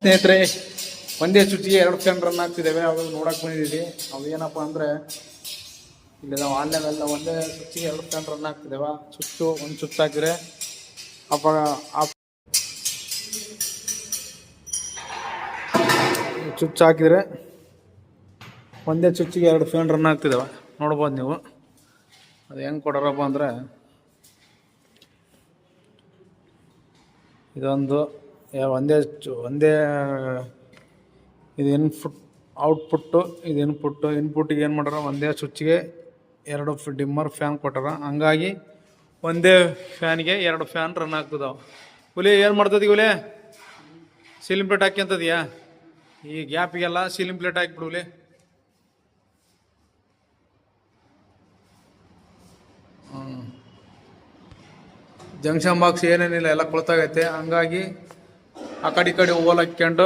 ಸ್ನೇಹಿತರೆ, ಒಂದೇ ಸ್ವಿಚ್ಗೆ 2 fan run ಆಗ್ತಿದ್ದಾವೆ. ಅವು ನೋಡಕ್ಕೆ ಬಂದಿದ್ದೀವಿ. ಅವು ಏನಪ್ಪ ಅಂದರೆ ಇಲ್ಲಿ ನಾವು ಆನ್ಲೈನೆಲ್ಲ ಒಂದೇ ಸ್ವಿಚ್ಗೆ 2 ಫ್ಯಾನ್ ರನ್ ಆಗ್ತಿದ್ದಾವೆ. ಒಂದು ಸ್ವಿಚ್ ಹಾಕಿದ್ರೆ ಸ್ವಿಚ್ ಹಾಕಿದರೆ ಒಂದೇ ಸ್ವಿಚ್ಗೆ 2 ಫ್ಯಾನ್ ರನ್ ಆಗ್ತಿದ್ದಾವೆ. ನೋಡ್ಬೋದು ನೀವು. ಅದು ಹೆಂಗೆ ಕೊಡೋರಪ್ಪ ಅಂದರೆ ಇದೊಂದು ಒಂದೇ ಇದು ಔಟ್ಪುಟ್ಟು, ಇದು ಇನ್ಪುಟ್ಟಿಗೆ ಏನು ಮಾಡ್ಯಾರ, ಒಂದೇ ಸ್ವಿಚ್ಗೆ 2 ಡಿಮ್ಮರ್ ಫ್ಯಾನ್ ಕೊಟ್ಟಾರ. ಹಂಗಾಗಿ ಒಂದೇ ಫ್ಯಾನ್ಗೆ 2 ಫ್ಯಾನ್ ರನ್ ಆಗ್ತದಾವೆ. ಹುಲಿ ಏನು ಮಾಡ್ತದಿ? ಹುಲಿ ಸೀಲಿಂಗ್ ಪ್ಲೇಟ್ ಹಾಕ್ಯಂತದೀಯಾ? ಈ ಗ್ಯಾಪಿಗೆಲ್ಲ ಸೀಲಿಂಗ್ ಪ್ಲೇಟ್ ಹಾಕಿಬಿಡು ಹುಲಿ. ಜಂಕ್ಷನ್ ಬಾಕ್ಸ್ ಏನೇನಿಲ್ಲ, ಎಲ್ಲ ಕೊಳ್ತಾಗೈತೆ. ಹಂಗಾಗಿ ಆ ಕಡೆ ಈ ಕಡೆ ಹೋಲ್ ಹಾಕ್ಕೊಂಡು